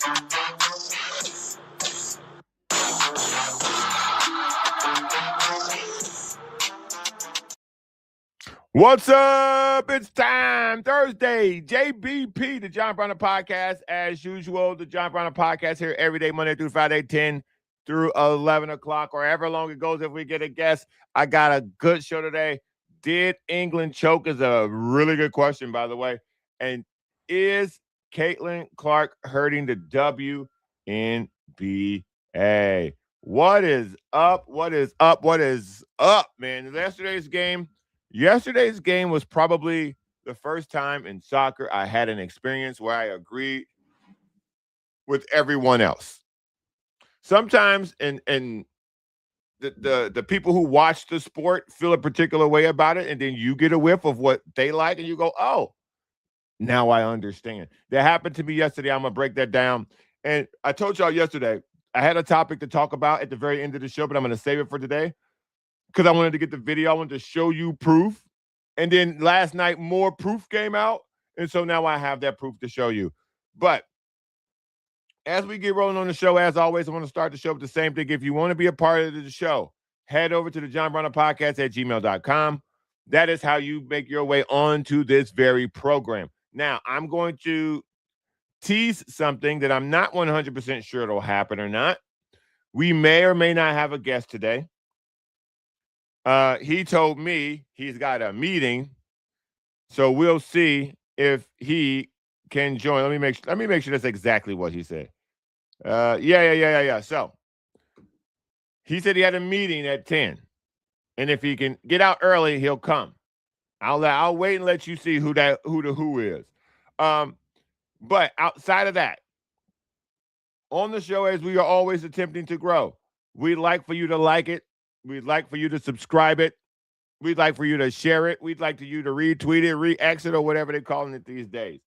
What's up? It's time. Thursday, JBP, the John Browner Podcast. As usual, the John Browner Podcast here every day, Monday through Friday, 10 through 11 o'clock, or however long it goes if we get a guest. I got a good show today. Did England choke is a really good question, by the way. And is Caitlin Clark hurting the WNBA? What is up? What is up? What is up, man? Yesterday's game was probably the first time in soccer I had an experience where I agreed with everyone else. Sometimes the people who watch the sport feel a particular way about it, and then you get a whiff of what they like, and you go, oh, now I understand. That happened to me yesterday. I'm going to break that down. And I told y'all yesterday, I had a topic to talk about at the very end of the show, but I'm going to save it for today because I wanted to get the video. I wanted to show you proof. And then last night, more proof came out. And so now I have that proof to show you. But as we get rolling on the show, as always, I want to start the show with the same thing. If you want to be a part of the show, head over to the John Browner Podcast at gmail.com. That is how you make your way onto this very program. Now, I'm going to tease something that I'm not 100% sure it'll happen or not. We may or may not have a guest today. He told me he's got a meeting, so we'll see if he can join. Let me make sure that's exactly what he said. Yeah. So he said he had a meeting at 10, and if he can get out early, he'll come. I'll wait and let you see who the who is. But outside of that, on the show, as we are always attempting to grow, we'd like for you to like it. We'd like for you to subscribe it. We'd like for you to share it. We'd like for you to retweet it, re-X it, or whatever they're calling it these days.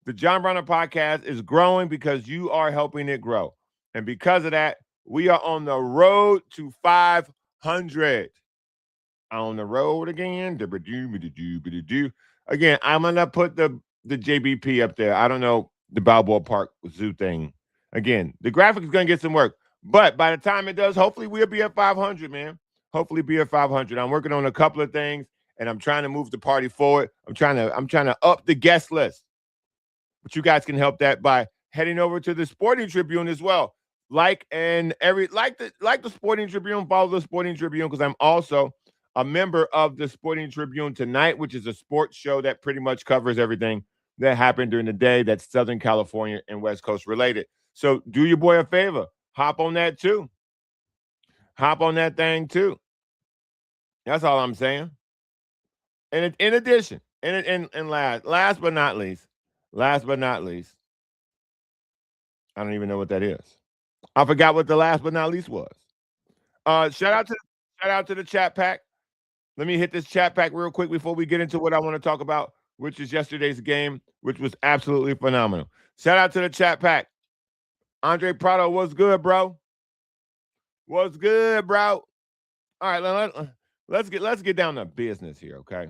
The John Browner Podcast is growing because you are helping it grow. And because of that, we are on the road to 500. On the road again. Again, I'm going to put the JBP up there. I don't know the Balboa Park Zoo thing. Again, the graphic is going to get some work. But by the time it does, hopefully we'll be at 500, man. Hopefully be at 500. I'm working on a couple of things, and I'm trying to move the party forward. I'm trying to up the guest list. But you guys can help that by heading over to the Sporting Tribune as well. Like the Sporting Tribune, follow the Sporting Tribune, because I'm also a member of the Sporting Tribune Tonight, which is a sports show that pretty much covers everything that happened during the day that's Southern California and West Coast related. So do your boy a favor. Hop on that too. Hop on that thing too. That's all I'm saying. And in addition, and last but not least, I don't even know what that is. I forgot what the last but not least was. Shout out to the chat pack. Let me hit this chat pack real quick before we get into what I want to talk about, which is yesterday's game, which was absolutely phenomenal. Shout out to the chat pack. Andre Prado, what's good, bro? What's good, bro? All right, let's get down to business here, okay?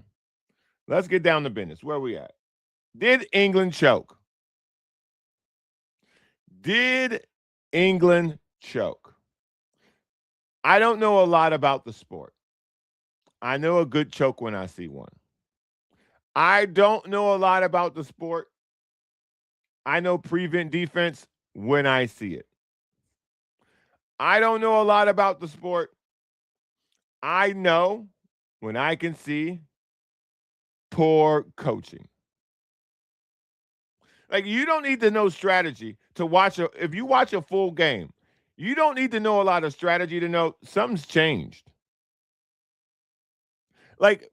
Let's get down to business. Where we at? Did England choke? Did England choke? I don't know a lot about the sport. I know a good choke when I see one. I don't know a lot about the sport. I know prevent defense when I see it. I don't know a lot about the sport. I know when I can see poor coaching. Like, you don't need to know strategy to watch if you watch a full game, you don't need to know a lot of strategy to know something's changed. Like,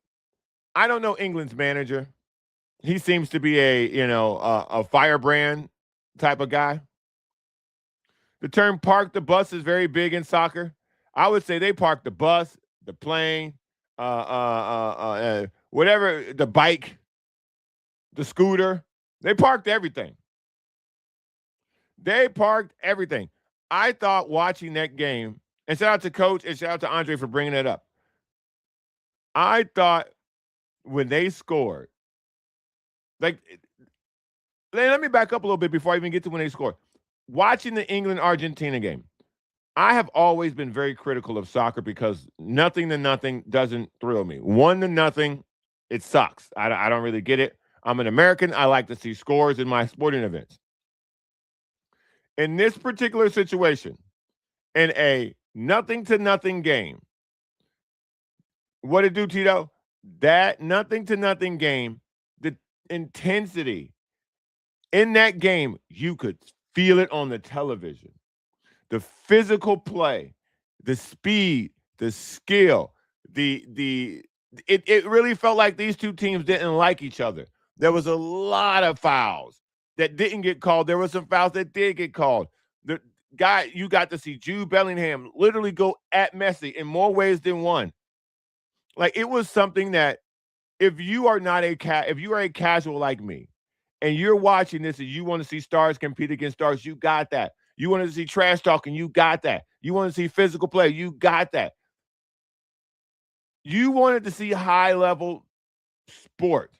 I don't know England's manager. He seems to be a firebrand type of guy. The term park the bus is very big in soccer. I would say they park the bus, the plane, whatever, the bike, the scooter. They parked everything. They parked everything. I thought watching that game, and shout out to Coach and shout out to Andre for bringing it up. I thought when they scored, like, let me back up a little bit before I even get to when they scored. watching the England-Argentina game, I have always been very critical of soccer because nothing to nothing doesn't thrill me. 1-0, it sucks. I don't really get it. I'm an American. I like to see scores in my sporting events. In this particular situation, in a nothing to nothing game, what did it do, Tito? That nothing to nothing game, the intensity in that game, you could feel it on the television. The physical play, the speed, the skill, it really felt like these two teams didn't like each other. There was a lot of fouls that didn't get called. There were some fouls that did get called. The guy, you got to see Jude Bellingham literally go at Messi in more ways than one. Like, it was something that if you are not if you are a casual like me and you're watching this and you want to see stars compete against stars, you got that. You want to see trash talking, you got that. You want to see physical play, you got that. You wanted to see high level sport.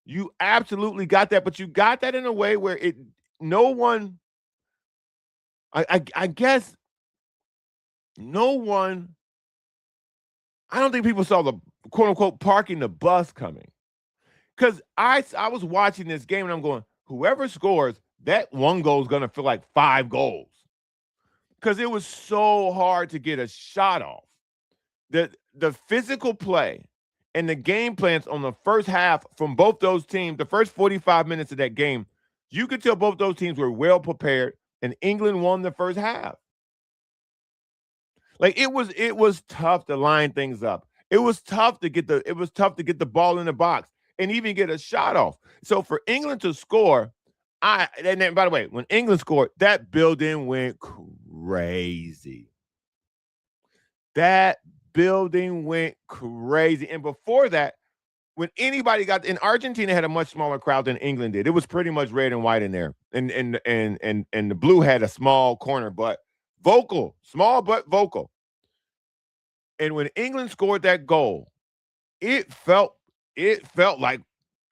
You absolutely got that, but you got that in a way where no one, I guess, no one, I don't think people saw the quote unquote parking the bus coming. Because I was watching this game and I'm going, whoever scores, that one goal is going to feel like 5 goals. Because it was so hard to get a shot off. The physical play and the game plans on the first half from both those teams, the first 45 minutes of that game, you could tell both those teams were well prepared, and England won the first half. Like, it was tough to line things up. It was tough to get the ball in the box and even get a shot off. So for England to score, and then, by the way, when England scored, that building went crazy. That building went crazy. And before that, when anybody got in, Argentina had a much smaller crowd than England did. It was pretty much red and white in there. And the blue had a small corner, but vocal, small but vocal. And when England scored that goal, it felt like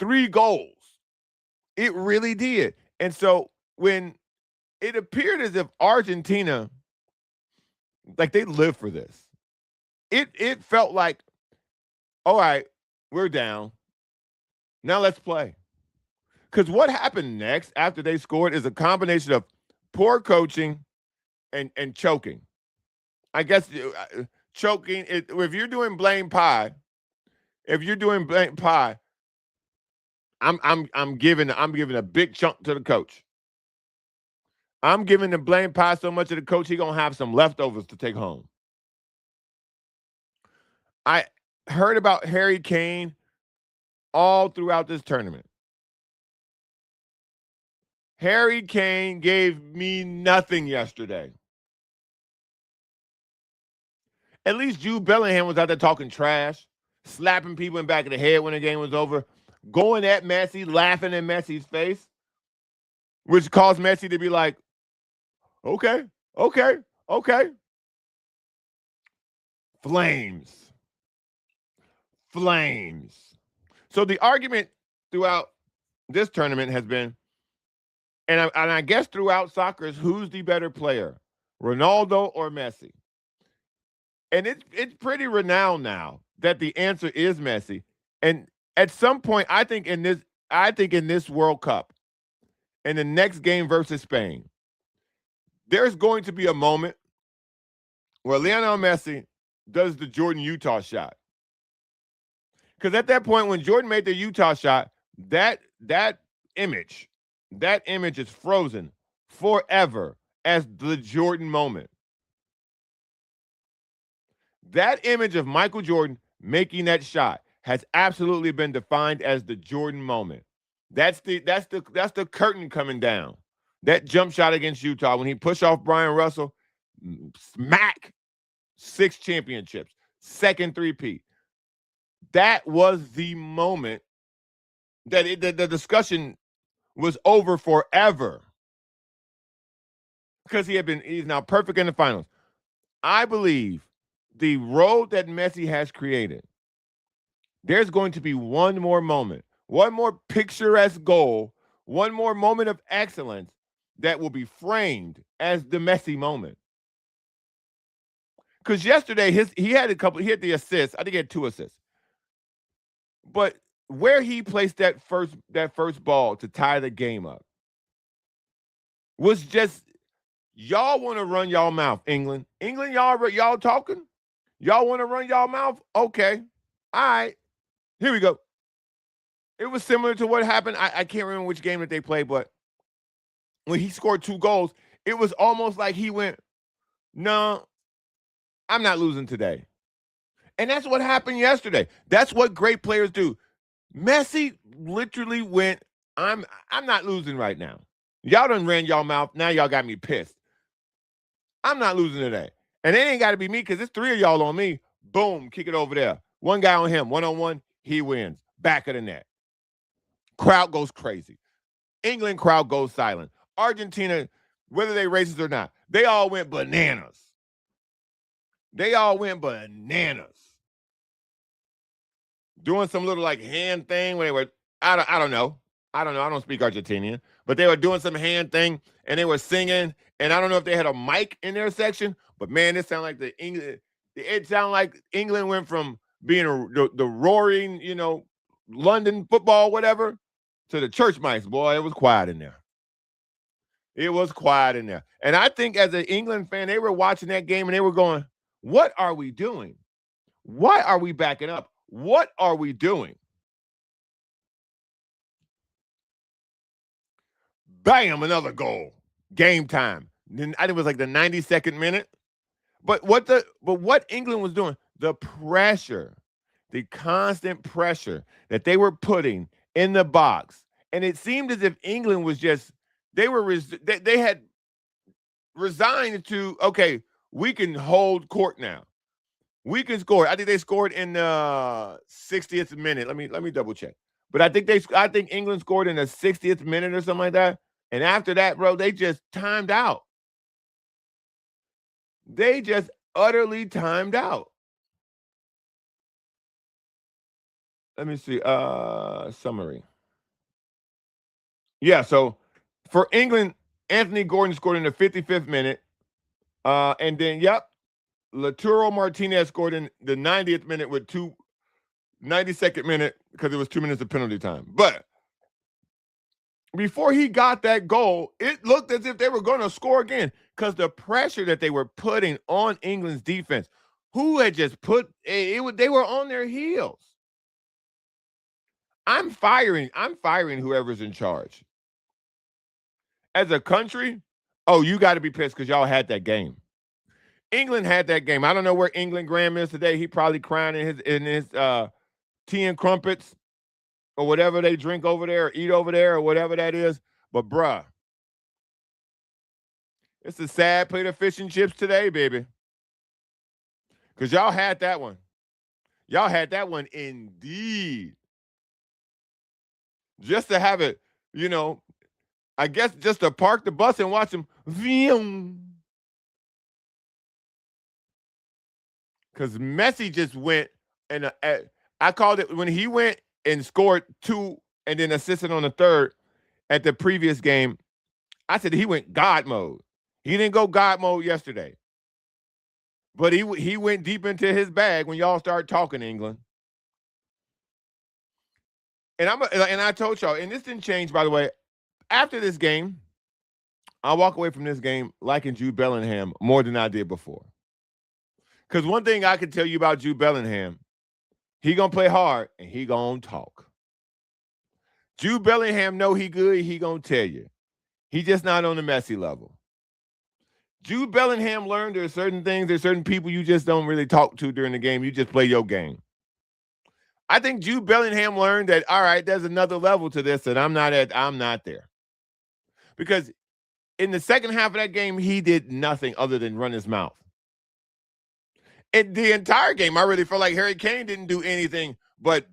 3 goals. It really did. And so when it appeared as if Argentina, like, they live for this. It felt like, all right, we're down. Now let's play. Because what happened next after they scored is a combination of poor coaching and choking. I guess choking. If you're doing blame pie, I'm giving a big chunk to the coach. I'm giving the blame pie so much to the coach, he gonna have some leftovers to take home. I heard about Harry Kane all throughout this tournament. Harry Kane gave me nothing yesterday. At least Jude Bellingham was out there talking trash, slapping people in the back of the head when the game was over, going at Messi, laughing in Messi's face, which caused Messi to be like, okay. Flames. So the argument throughout this tournament has been, and I guess throughout soccer, is who's the better player, Ronaldo or Messi? And it's pretty renowned now that the answer is Messi. And at some point, I think in this World Cup, in the next game versus Spain, there's going to be a moment where Lionel Messi does the Jordan Utah shot. Because at that point, when Jordan made the Utah shot, that image is frozen forever as the Jordan moment. That image of Michael Jordan making that shot has absolutely been defined as the Jordan moment. That's the curtain coming down. That jump shot against Utah when he pushed off Brian Russell, smack, 6 championships, second three-peat. That was the moment that the discussion was over forever because he's now perfect in the finals. I believe the road that Messi has created, there's going to be one more moment, one more picturesque goal, one more moment of excellence that will be framed as the Messi moment. Because yesterday he had he had the assists. I think he had 2 assists. But where he placed that first ball to tie the game up was just y'all want to run y'all mouth, England. England, y'all talking? Y'all want to run y'all mouth? Okay. All right. Here we go. It was similar to what happened. I can't remember which game that they played, but when he scored 2 goals, it was almost like he went, no, I'm not losing today. And that's what happened yesterday. That's what great players do. Messi literally went, I'm not losing right now. Y'all done ran y'all mouth. Now y'all got me pissed. I'm not losing today. And it ain't got to be me because it's 3 of y'all on me. Boom, kick it over there. One guy on him, one-on-one, he wins. Back of the net. Crowd goes crazy. England crowd goes silent. Argentina, whether they racist or not, they all went bananas. They all went bananas. Doing some little like hand thing where they were, I don't know. I don't speak Argentinian, but they were doing some hand thing and they were singing. And I don't know if they had a mic in their section, but man, it sounded like it sounded like England went from being the roaring, London football, whatever, to the church mice. Boy, it was quiet in there. It was quiet in there. And I think as an England fan, they were watching that game and they were going, what are we doing? Why are we backing up? What are we doing? Bam, another goal. Game time. Then I think it was like the 92nd minute. But what England was doing, the pressure, the constant pressure that they were putting in the box, and it seemed as if England was just they had resigned to, okay, we can hold court now. We can score. I think they scored in the 60th minute. Let me double check. But I think England scored in the 60th minute or something like that. And after that, bro, they just timed out. They just utterly timed out. Let me see. Summary. Yeah, so for England, Anthony Gordon scored in the 55th minute. And then, Lautaro Martinez scored in the 90th minute with 92nd minute because it was 2 minutes of penalty time. But before he got that goal, it looked as if they were going to score again because the pressure that they were putting on England's defense, who had just they were on their heels. I'm firing whoever's in charge. As a country, you got to be pissed because y'all had that game. England had that game. I don't know where England Graham is today. He probably crying in his tea and crumpets or whatever they drink over there or eat over there or whatever that is. But bruh, it's a sad plate of fish and chips today, baby. Because y'all had that one. Y'all had that one indeed. Just to have it, I guess just to park the bus and watch them. Because Messi just went and I called it when he went and scored 2 and then assisted on the 3rd at the previous game. I said he went God mode. He didn't go God mode yesterday. But he went deep into his bag when y'all started talking England. And I told y'all, and this didn't change, by the way. After this game, I walk away from this game liking Jude Bellingham more than I did before. Because one thing I can tell you about Jude Bellingham, he gonna play hard and he gonna talk. Jude Bellingham know he good, he gonna tell you. He just not on the Messi level. Jude Bellingham learned there's certain things, there's certain people you just don't really talk to during the game. You just play your game. I think Jude Bellingham learned that, all right, there's another level to this that I'm not there. Because in the second half of that game, he did nothing other than run his mouth. In the entire game, I really felt like Harry Kane didn't do anything but,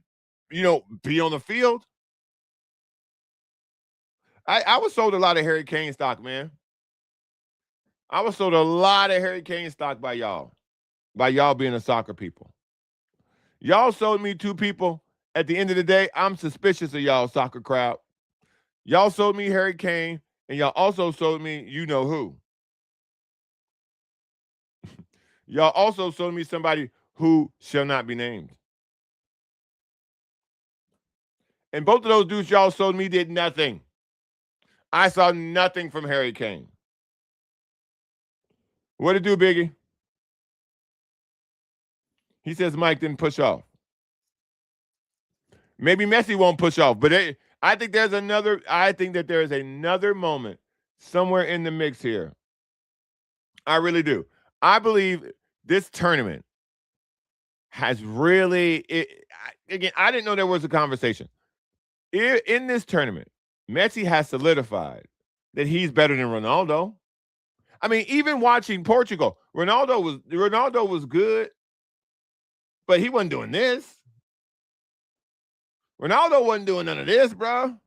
be on the field. I was sold a lot of Harry Kane stock, man. I was sold a lot of Harry Kane stock by y'all being a soccer people. Y'all sold me 2 people. At the end of the day, I'm suspicious of y'all soccer crowd. Y'all sold me Harry Kane, And y'all also sold me, you know who. Y'all also sold me somebody who shall not be named. And both of those dudes y'all sold me did nothing. I saw nothing from Harry Kane. What it do, Biggie? He says Mike didn't push off. Maybe Messi won't push off, but I think there's another. I think that there is another moment somewhere in the mix here. I really do. I believe this tournament has really. Again, I didn't know there was a conversation in this tournament. Messi has solidified that he's better than Ronaldo. I mean, even watching Portugal, Ronaldo was good, but he wasn't doing this. Ronaldo wasn't doing none of this, bro.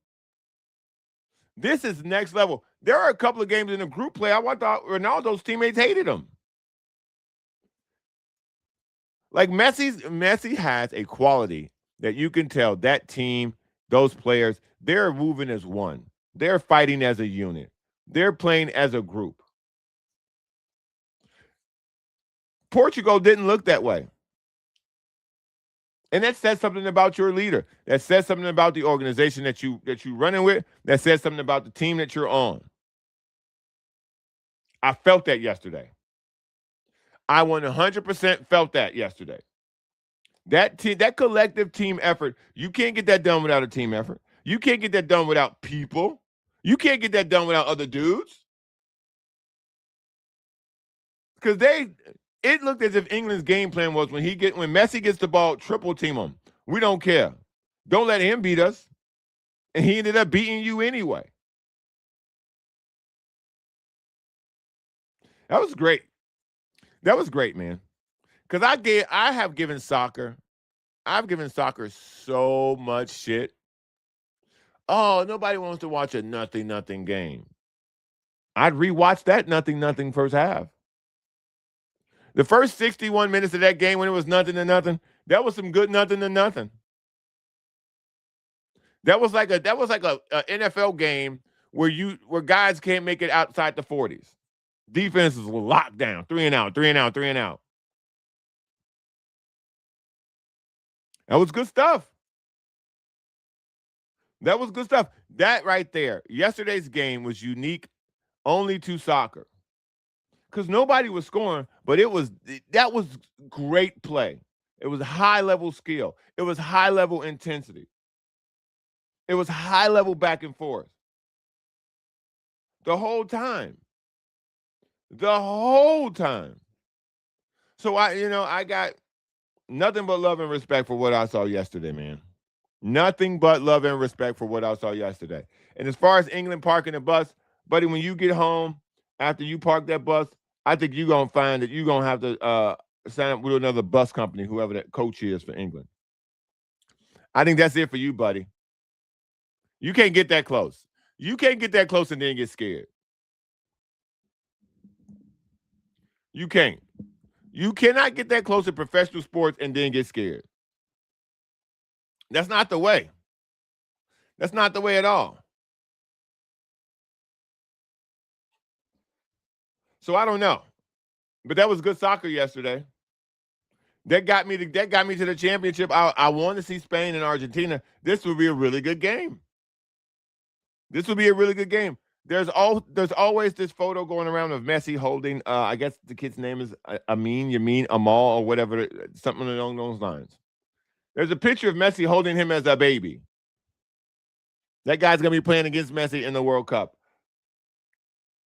This is next level. There are a couple of games in the group play. I thought Ronaldo's teammates hated him. Like Messi has a quality that you can tell that team, those players, they're moving as one. They're fighting as a unit. They're playing as a group. Portugal didn't look that way. And that says something about your leader. That says something about the organization that you running with. That says something about the team that you're on. I felt that yesterday. I 100% felt that yesterday. That collective team effort, you can't get that done without a team effort. You can't get that done without people. You can't get that done without other dudes. Because it looked as if England's game plan was when Messi gets the ball, triple team him. We don't care. Don't let him beat us. And he ended up beating you anyway. That was great. That was great, man. Because I've given soccer so much shit. Oh, nobody wants to watch a nothing game. I'd rewatch that nothing first half. The first 61 minutes of that game when it was 0-0, that was some good 0-0. That was like a NFL game where guys can't make it outside the 40s. Defenses were locked down, 3 and out. That was good stuff. That right there, yesterday's game was unique only to soccer. Because nobody was scoring, but that was great play. It was high level skill. It was high level intensity. It was high level back and forth. The whole time. So I got nothing but love and respect for what I saw yesterday, man. Nothing but love and respect for what I saw yesterday. And as far as England parking the bus, buddy, when you get home after you park that bus, I think you're gonna find that you're gonna have to sign up with another bus company, whoever that coach is for England. I think that's it for you, buddy. You can't get that close. You can't get that close and then get scared. You can't. You cannot get that close in professional sports and then get scared. That's not the way. That's not the way at all. So I don't know. But that was good soccer yesterday. That got me to the championship. I want to see Spain and Argentina. This would be a really good game. There's always this photo going around of Messi holding. I guess the kid's name is Yamin Amal or whatever, something along those lines. There's a picture of Messi holding him as a baby. That guy's gonna be playing against Messi in the World Cup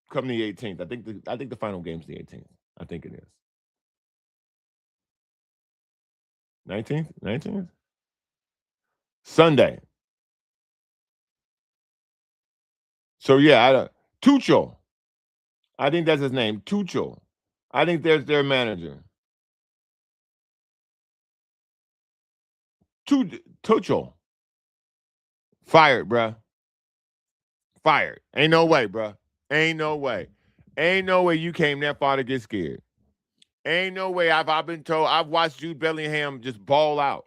come the 18th. I think the final game's the 18th. I think it is. 19th? Sunday. So yeah, Tuchel. I think that's his name, Tuchel. I think there's their manager. Tuchel. Fired, bruh. Fired. Ain't no way, bruh. Ain't no way. Ain't no way you came that far to get scared. Ain't no way. I've been told. I've watched Jude Bellingham just ball out.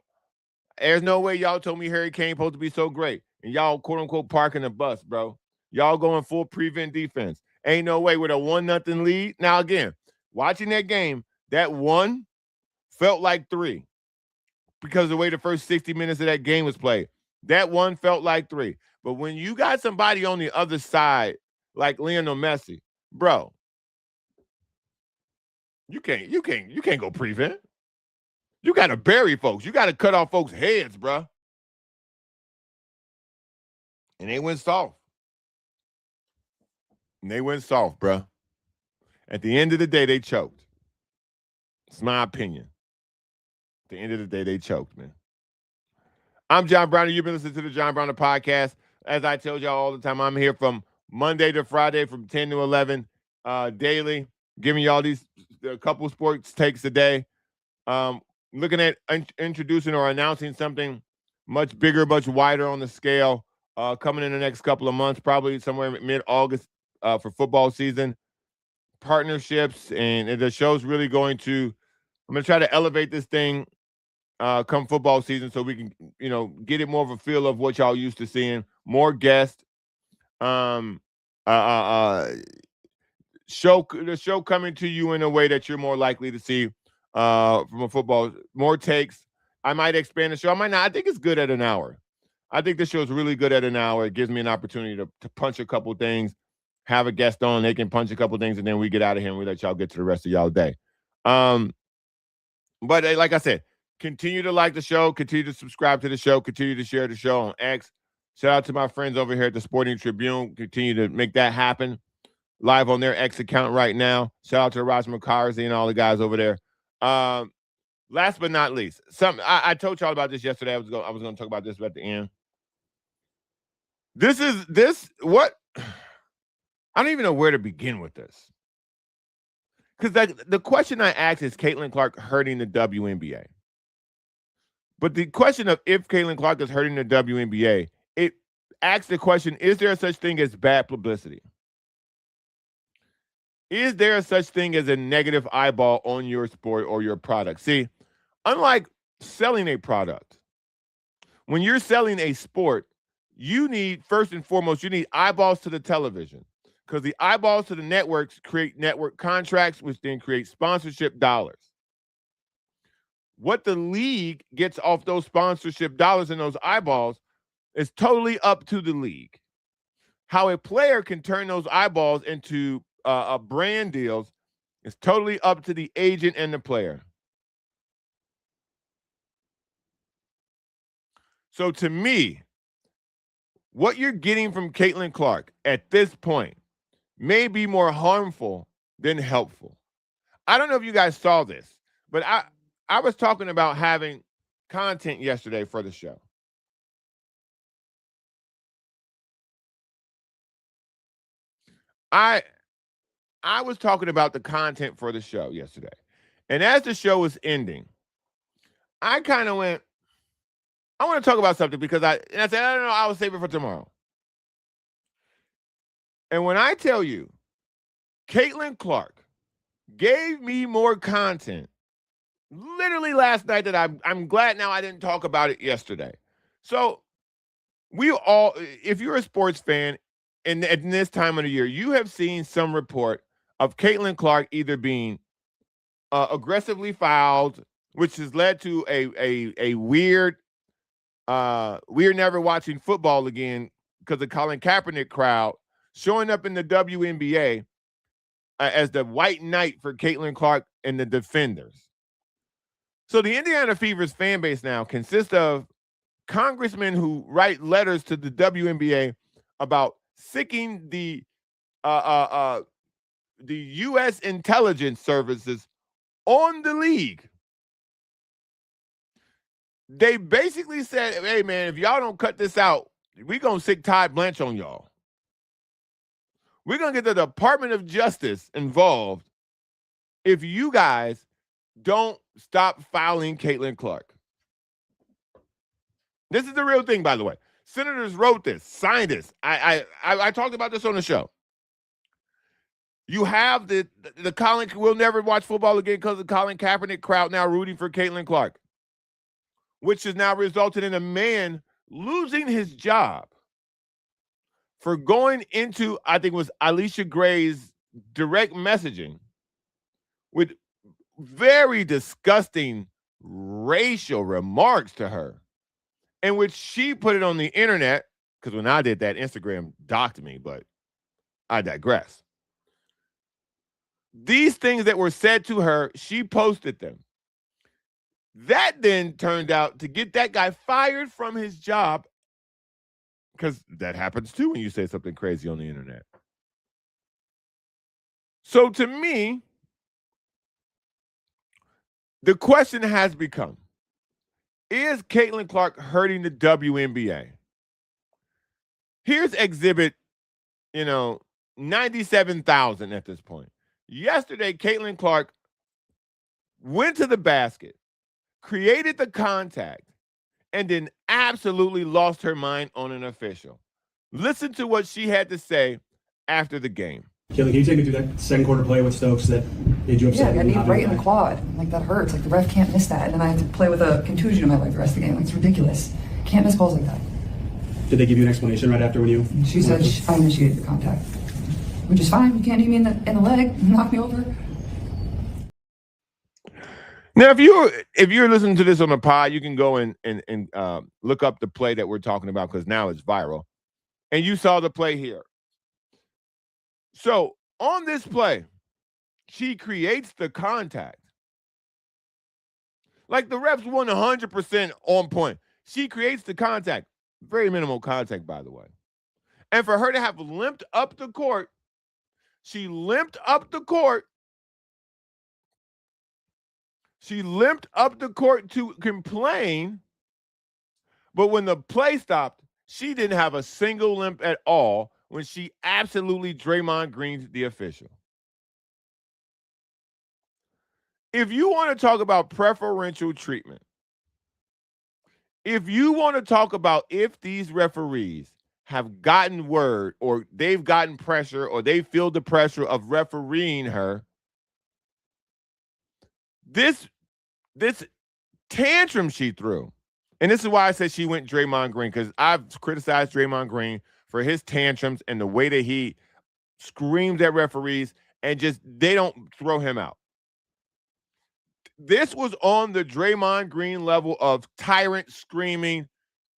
There's no way y'all told me Harry Kane supposed to be so great, and y'all quote unquote parking the bus, bro. Y'all going full prevent defense. Ain't no way with a 1-0 lead. Now, again, watching that game, that one felt like three because of the way the first 60 minutes of that game was played. That one felt like three. But when you got somebody on the other side, like Lionel Messi, bro, you can't go prevent. You got to bury folks. You got to cut off folks' heads, bro. And they went soft. Bro. At the end of the day, they choked. It's my opinion. At the end of the day, they choked, man. I'm John Browner. You've been listening to the John Browner Podcast. As I tell y'all all the time, I'm here from Monday to Friday from 10 to 11 daily, giving y'all a couple sports takes a day. Looking at introducing or announcing something much bigger, much wider on the scale coming in the next couple of months, probably somewhere mid-August for football season. Partnerships, and the show's really I'm going to try to elevate this thing come football season so we can, get it more of a feel of what y'all used to seeing. More guests. The show coming to you in a way that you're more likely to see from a football. More takes. I might expand the show. I might not. I think it's good at an hour. I think the show is really good at an hour. It gives me an opportunity to punch a couple things, have a guest on. They can punch a couple things, and then we get out of here and we let y'all get to the rest of y'all day. But like I said, continue to like the show, continue to subscribe to the show, continue to share the show on X. Shout out to my friends over here at the Sporting Tribune. Continue to make that happen live on their X account right now. Shout out to Raj McCarthy and all the guys over there. Last but not least, I told y'all about this yesterday. I was going to talk about this at the end. What I don't even know where to begin with this. Because the question I asked is Caitlin Clark hurting the WNBA? But the question of if Caitlin Clark is hurting the WNBA, it asks the question, is there such thing as bad publicity? Is there such thing as a negative eyeball on your sport or your product? See, unlike selling a product, when you're selling a sport, you need, first and foremost, you need eyeballs to the television. Because the eyeballs to the networks create network contracts, which then create sponsorship dollars. What the league gets off those sponsorship dollars and those eyeballs is totally up to the league. How a player can turn those eyeballs into brand deals is totally up to the agent and the player. So to me, what you're getting from Caitlin Clark at this point may be more harmful than helpful. I don't know if you guys saw this, but I was talking about having content yesterday for the show. I was talking about the content for the show yesterday. And as the show was ending, I kind of went, I want to talk about something because I said, I don't know, I will save it for tomorrow. And when I tell you, Caitlin Clark gave me more content literally last night that I'm glad now I didn't talk about it yesterday. So if you're a sports fan in this time of the year, you have seen some report of Caitlin Clark either being aggressively fouled, which has led to a weird, we're never watching football again because the Colin Kaepernick crowd showing up in the WNBA as the white knight for Caitlin Clark and the defenders. So the Indiana Fever's fan base now consists of congressmen who write letters to the WNBA about sicking the U.S. intelligence services on the league. They basically said, hey, man, if y'all don't cut this out, we're going to sick Todd Blanche on y'all. We're going to get the Department of Justice involved if you guys don't stop fouling Caitlin Clark. This is the real thing, by the way. Senators wrote this, signed this. I talked about this on the show. You have the Colin, we'll never watch football again because of the Colin Kaepernick crowd now rooting for Caitlin Clark, which has now resulted in a man losing his job for going into, I think it was Alicia Gray's direct messaging with very disgusting racial remarks to her, in which she put it on the internet. Because when I did that, Instagram docked me, but I digress. These things that were said to her, she posted them. That then turned out to get that guy fired from his job, because that happens too when you say something crazy on the internet. So to me, the question has become, is Caitlin Clark hurting the WNBA? Here's exhibit, 97,000 at this point. Yesterday, Caitlin Clark went to the basket, created the contact, and then absolutely lost her mind on an official. Listen to what she had to say after the game. Caitlin, can you take me through that second quarter play with Stokes that made you upset? Yeah, I got knee right in the quad. Like, that hurts. Like, the ref can't miss that. And then I have to play with a contusion in my leg the rest of the game. Like, it's ridiculous. Can't miss calls like that. Did they give you an explanation right after when you... She said I initiated the contact, which is fine. You can't hit me in the leg, knock me over. Now, if you're listening to this on the pod, you can go and look up the play that we're talking about, because now it's viral. And you saw the play here. So on this play, she creates the contact. Like, the ref's 100% on point. She creates the contact. Very minimal contact, by the way. And for her to have limped up the court, she limped up the court to complain, but when the play stopped, she didn't have a single limp at all when she absolutely Draymond Greened the official. If you want to talk about preferential treatment, if you want to talk about if these referees have gotten word, or they've gotten pressure, or they feel the pressure of refereeing her, this tantrum she threw, and this is why I said she went Draymond Green, because I've criticized Draymond Green for his tantrums and the way that he screams at referees, and just they don't throw him out. This was on the Draymond Green level of tyrant screaming,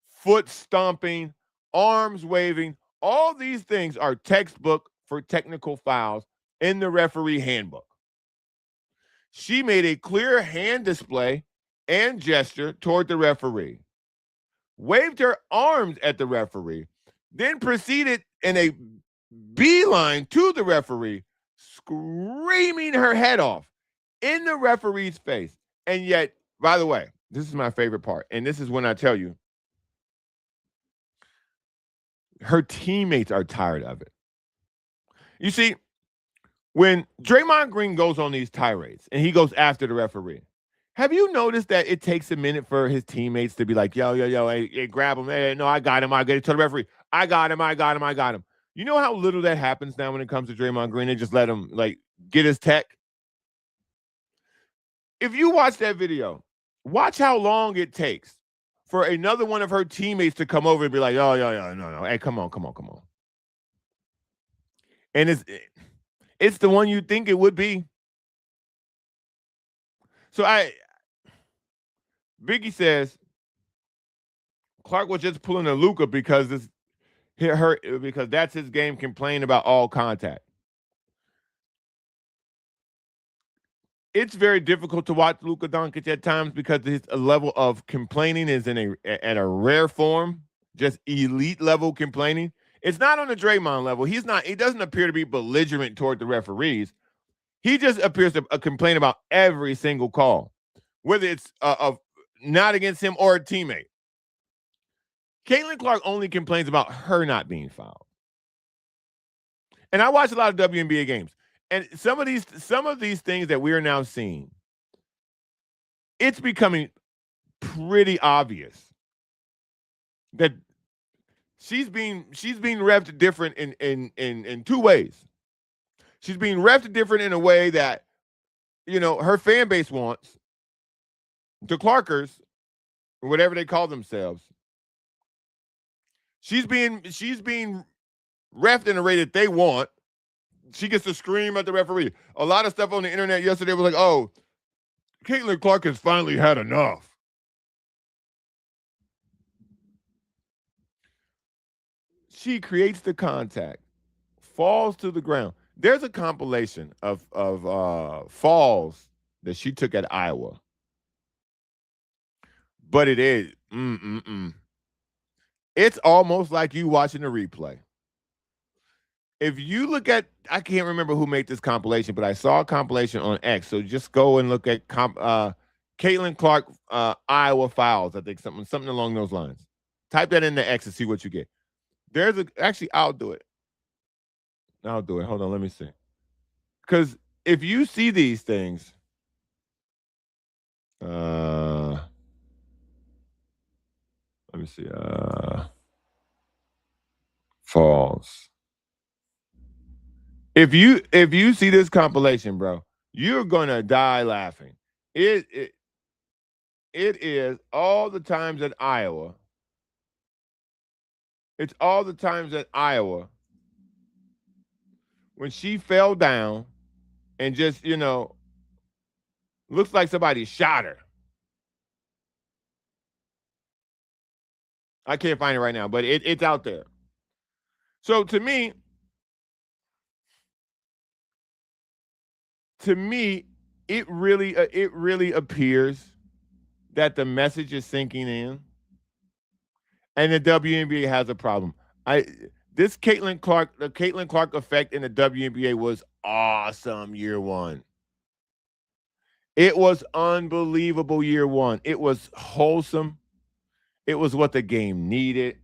foot stomping, arms waving. All these things are textbook for technical fouls in the referee handbook. She made a clear hand display and gesture toward the referee, waved her arms at the referee, then proceeded in a beeline to the referee, screaming her head off in the referee's face. And yet, by the way, this is my favorite part, and this is when I tell you, her teammates are tired of it. You see, when Draymond Green goes on these tirades and he goes after the referee, have you noticed that it takes a minute for his teammates to be like, yo, hey, grab him. Hey, no, I got him. I got it. Tell the referee, I got him. You know how little that happens now when it comes to Draymond Green? They just let him, like, get his tech. If you watch that video, watch how long it takes for another one of her teammates to come over and be like, oh, no. Hey, come on. And it's the one you think it would be. So Biggie says Clark was just pulling a Luka because because that's his game, complain about all contact. It's very difficult to watch Luka Doncic at times because his level of complaining is at a rare form, just elite level complaining. It's not on the Draymond level. He doesn't appear to be belligerent toward the referees. He just appears to complain about every single call, whether it's not against him or a teammate. Caitlin Clark only complains about her not being fouled. And I watch a lot of WNBA games. And some of these things that we are now seeing, it's becoming pretty obvious that she's being reffed different in two ways. She's being reffed different in a way that, her fan base wants. The Clarkers, or whatever they call themselves, she's being ref in the way that they want. She gets to scream at the referee. A lot of stuff on the internet yesterday was like, oh, Caitlin Clark has finally had enough. She creates the contact, falls to the ground. There's a compilation of falls that she took at Iowa, but it is it's almost like you watching a replay. If you look at, I can't remember who made this compilation, but I saw a compilation on X. So just go and look at Caitlin Clark Iowa fouls. I think something along those lines. Type that into X and see what you get. Actually, I'll do it. Hold on, let me see. Because if you see these things, let me see. Falls. If you see this compilation, bro, you're gonna die laughing. It is all the times at Iowa. It's all the times at Iowa when she fell down and just, looks like somebody shot her. I can't find it right now, but it's out there. So to me, it really appears that the message is sinking in, and the WNBA has a problem. The Caitlin Clark effect in the WNBA was awesome year one. It was unbelievable year one. It was wholesome. It was what the game needed.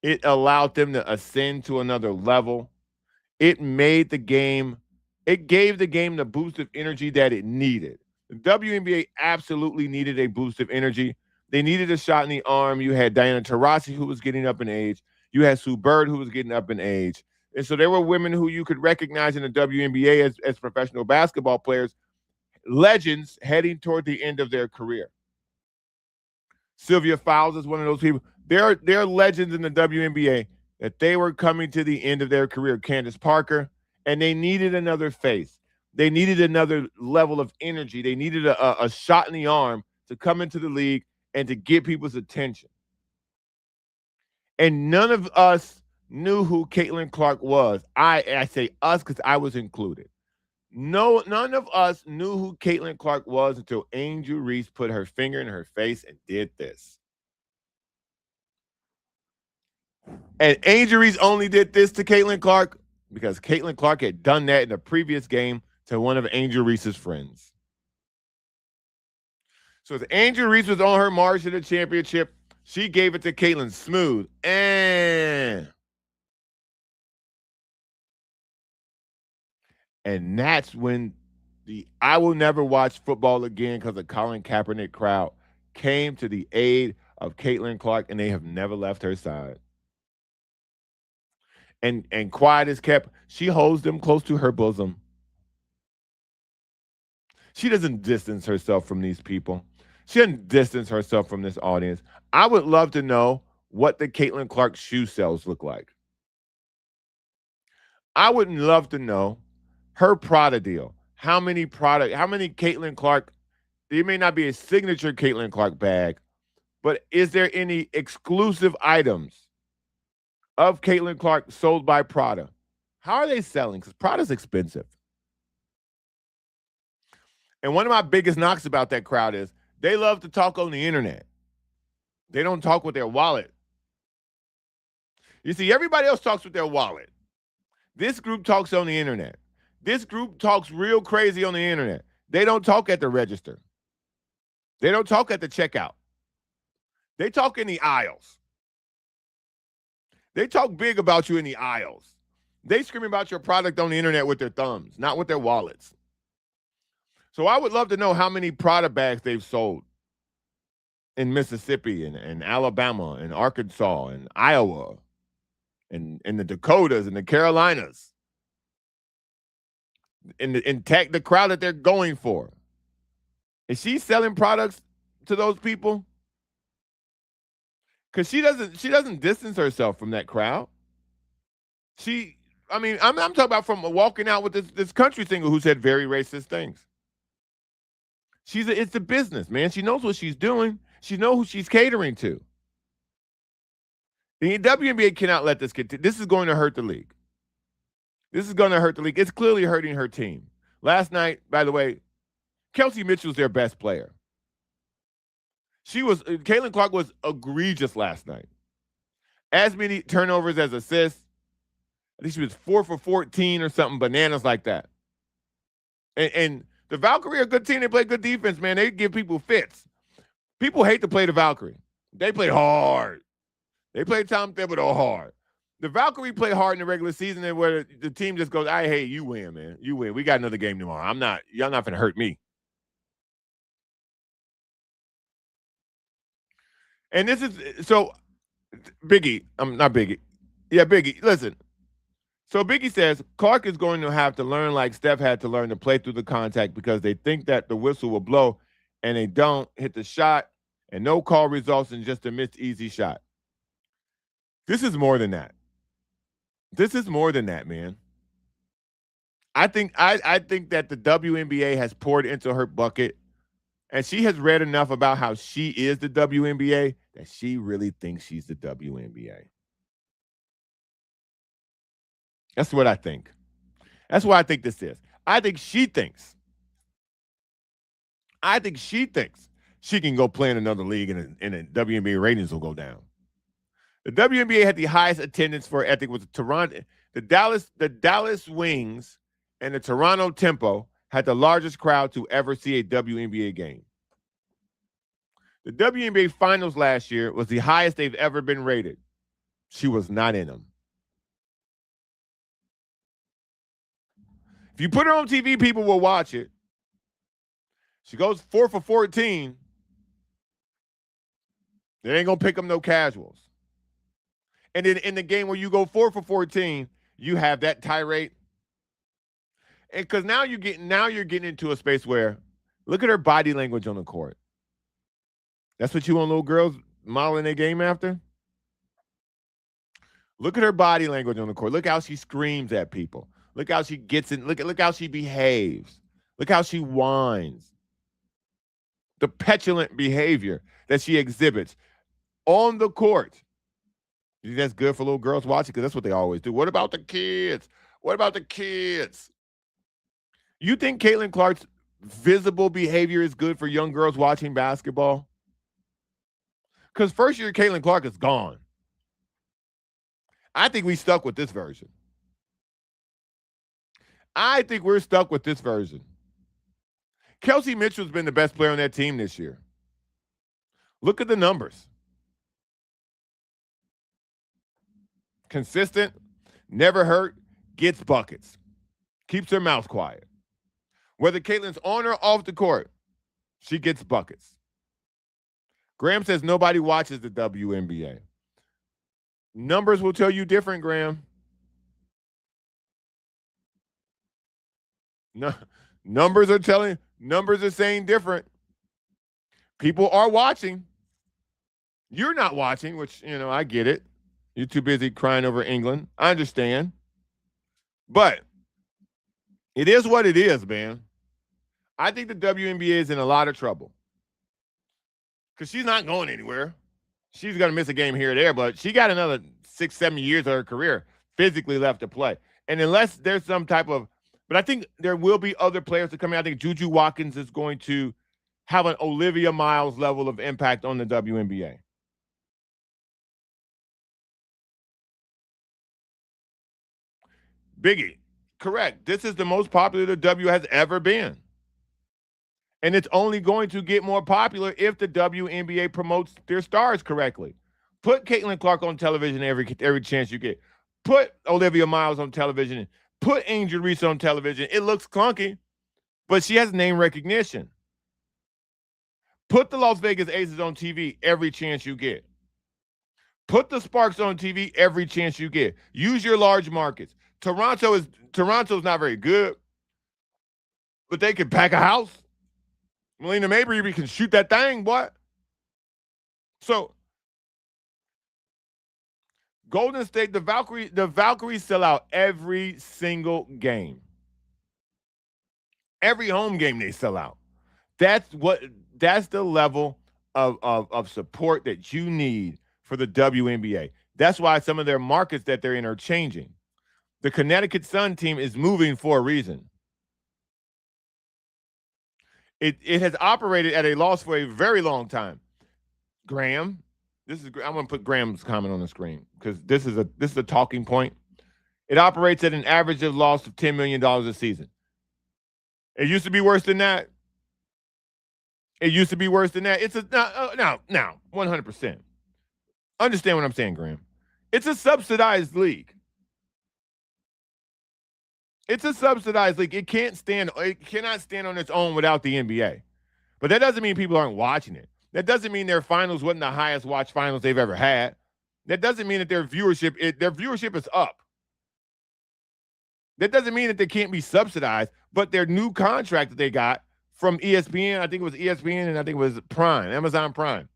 It allowed them to ascend to another level. It gave the game the boost of energy that it needed. The WNBA absolutely needed a boost of energy. They needed a shot in the arm. You had Diana Taurasi, who was getting up in age. You had Sue Bird, who was getting up in age. And so there were women who you could recognize in the WNBA as professional basketball players, legends heading toward the end of their career. Sylvia Fowles is one of those people. There are legends in the WNBA that they were coming to the end of their career. Candace Parker, and they needed another face. They needed another level of energy. They needed a shot in the arm to come into the league and to get people's attention. And none of us knew who Caitlin Clark was. I say us because I was included. None of us knew who Caitlin Clark was until Angel Reese put her finger in her face and did this. And Angel Reese only did this to Caitlin Clark because Caitlin Clark had done that in the previous game to one of Angel Reese's friends. So as Angel Reese was on her march to the championship, she gave it to Caitlin smooth. And that's when the I will never watch football again because of Colin Kaepernick crowd came to the aid of Caitlin Clark, and they have never left her side. And quiet is kept. She holds them close to her bosom. She doesn't distance herself from these people. She doesn't distance herself from this audience. I would love to know what the Caitlin Clark shoe sales look like. I would love to know her Prada deal. How many Caitlin Clark, it may not be a signature Caitlin Clark bag, but is there any exclusive items of Caitlin Clark sold by Prada? How are they selling? Because Prada's expensive. And one of my biggest knocks about that crowd is they love to talk on the internet. They don't talk with their wallet. You see, everybody else talks with their wallet. This group talks on the internet. This group talks real crazy on the internet. They don't talk at the register. They don't talk at the checkout. They talk in the aisles. They talk big about you in the aisles. They scream about your product on the internet with their thumbs, not with their wallets. So I would love to know how many Prada bags they've sold in Mississippi and Alabama and Arkansas and Iowa and in the Dakotas and the Carolinas. In the crowd that they're going for. Is she selling products to those people? Because she doesn't distance herself from that crowd. She, I mean, I'm talking about from walking out with this country singer who said very racist things. It's a business, man. She knows what she's doing. She knows who she's catering to. The WNBA cannot let this continue. This is going to hurt the league. This is going to hurt the league. It's clearly hurting her team. Last night, by the way, Kelsey Mitchell's their best player. Caitlin Clark was egregious last night. As many turnovers as assists. I think she was 4 for 14 or something, bananas like that. And the Valkyrie are a good team. They play good defense, man. They give people fits. People hate to play the Valkyrie. They play hard. They play Tom Thibodeau hard. The Valkyrie play hard in the regular season, and where the team just goes, "I hate you win, man. You win. We got another game tomorrow. Y'all not gonna hurt me." And this is so Biggie. I'm not Biggie. Yeah, Biggie. Listen. So Biggie says Clark is going to have to learn like Steph had to learn to play through the contact because they think that the whistle will blow and they don't hit the shot and no call results in just a missed easy shot. This is more than that. This is more than that, man. I think that the WNBA has poured into her bucket and she has read enough about how she is the WNBA that she really thinks she's the WNBA. That's what I think. That's what I think this is. I think she thinks she can go play in another league and the WNBA ratings will go down. The WNBA had the highest attendance for, I think, was the Dallas Wings and the Toronto Tempo had the largest crowd to ever see a WNBA game. The WNBA finals last year was the highest they've ever been rated. She was not in them. If you put her on TV, people will watch it. She goes 4 for 14. They ain't going to pick up no casuals. And then in the game where you go 4 for 14, you have that tirade. And because now you're getting into a space where look at her body language on the court. That's what you want little girls modeling their game after? Look at her body language on the court. Look how she screams at people. Look how she gets in. Look how she behaves. Look how she whines. The petulant behavior that she exhibits on the court. You think that's good for little girls watching? Because that's what they always do. What about the kids? What about the kids? You think Caitlin Clark's visible behavior is good for young girls watching basketball? Because first year Caitlin Clark is gone. I think we stuck with this version. I think we're stuck with this version. Kelsey Mitchell's been the best player on that team this year. Look at the numbers. Consistent, never hurt, gets buckets, keeps her mouth quiet. Whether Caitlin's on or off the court, she gets buckets. Graham says nobody watches the WNBA. Numbers will tell you different, Graham. No, numbers are saying different. People are watching. You're not watching, which, I get it. You're too busy crying over England. I understand. But it is what it is, man. I think the WNBA is in a lot of trouble. Because she's not going anywhere. She's going to miss a game here or there, but she got another 6-7 years of her career physically left to play. And unless there's some type of, but I think there will be other players to come in. I think Juju Watkins is going to have an Olivia Miles level of impact on the WNBA. Biggie, correct. This is the most popular the W has ever been. And it's only going to get more popular if the WNBA promotes their stars correctly. Put Caitlin Clark on television every chance you get. Put Olivia Miles on television. Put Angel Reese on television. It looks clunky, but she has name recognition. Put the Las Vegas Aces on TV every chance you get. Put the Sparks on TV every chance you get. Use your large markets. Toronto's not very good, but they can pack a house. Melina Mabry can shoot that thing, boy. So Golden State, the Valkyries sell out every single game. Every home game they sell out. That's the level of support that you need for the WNBA. That's why some of their markets that they're in are changing. The Connecticut Sun team is moving for a reason. It has operated at a loss for a very long time. Graham, I'm going to put Graham's comment on the screen because this is a talking point. It operates at an average of loss of $10 million a season. It used to be worse than that. It's now 100%. Understand what I'm saying, Graham. It's a subsidized league. It cannot stand on its own without the NBA. But that doesn't mean people aren't watching it. That doesn't mean their finals wasn't the highest watched finals they've ever had. That doesn't mean that their viewership is up. That doesn't mean that they can't be subsidized, but their new contract that they got from ESPN, I think it was ESPN and I think it was Prime, Amazon Prime.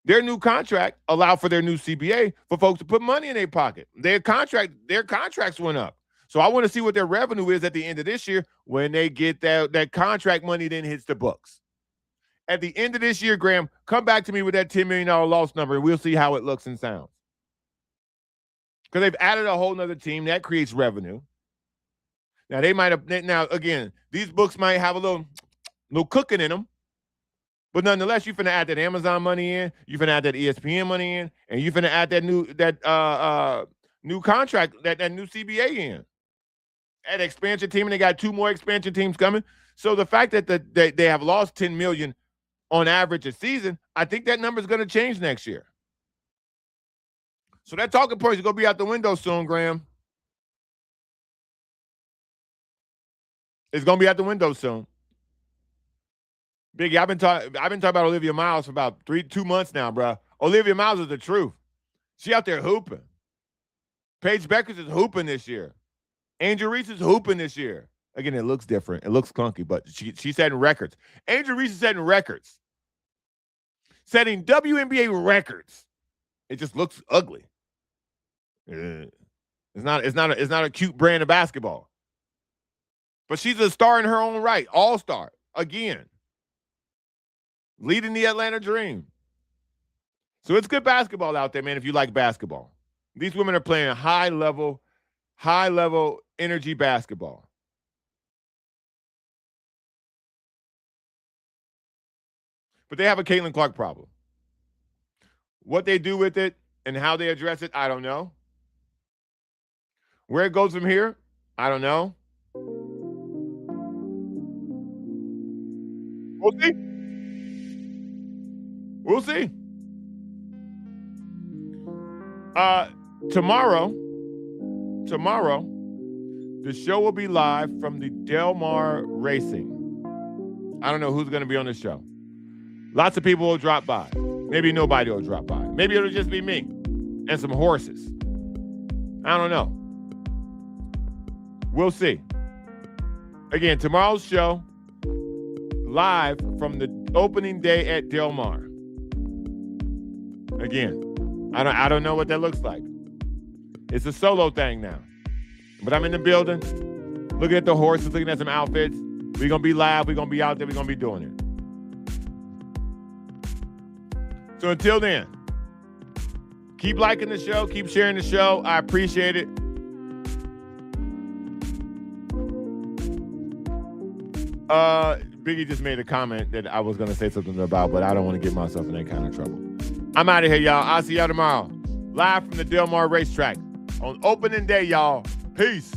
Their new contract allowed for their new CBA for folks to put money in their pocket. Their contracts went up. So I want to see what their revenue is at the end of this year when they get that contract money then hits the books. At the end of this year, Graham, come back to me with that $10 million loss number and we'll see how it looks and sounds. Because they've added a whole nother team. That creates revenue. Now, again, these books might have a little cooking in them. But nonetheless, you're finna add that Amazon money in, you're finna add that ESPN money in, and you're finna add that new contract, that new CBA in. An expansion team, and they got 2 more expansion teams coming. So the fact that they have lost $10 million on average a season, I think that number is going to change next year. So that talking point is going to be out the window soon, Graham. It's going to be out the window soon. Biggie, I've been talking about Olivia Miles for about 2 months now, bro. Olivia Miles is the truth. She out there hooping. Paige Beckers is hooping this year. Angel Reese is hooping this year. Again, it looks different. It looks clunky, but she's setting records. Angel Reese is setting records. Setting WNBA records. It just looks ugly. It's not a cute brand of basketball. But she's a star in her own right. All-star. Again. Leading the Atlanta Dream. So it's good basketball out there, man, if you like basketball. These women are playing high-level energy basketball. But they have a Caitlin Clark problem. What they do with it and how they address it, I don't know. Where it goes from here, I don't know. We'll see. We'll see. Tomorrow, the show will be live from the Del Mar Racing. I don't know who's going to be on the show. Lots of people will drop by. Maybe nobody will drop by. Maybe it'll just be me and some horses. I don't know. We'll see. Again, tomorrow's show, live from the opening day at Del Mar. Again, I don't know what that looks like. It's a solo thing now. But I'm in the building, looking at the horses, looking at some outfits. We're going to be live. We're going to be out there. We're going to be doing it. So until then, keep liking the show. Keep sharing the show. I appreciate it. Biggie just made a comment that I was going to say something about, but I don't want to get myself in that kind of trouble. I'm out of here, y'all. I'll see y'all tomorrow. Live from the Del Mar Racetrack on opening day, y'all. Peace.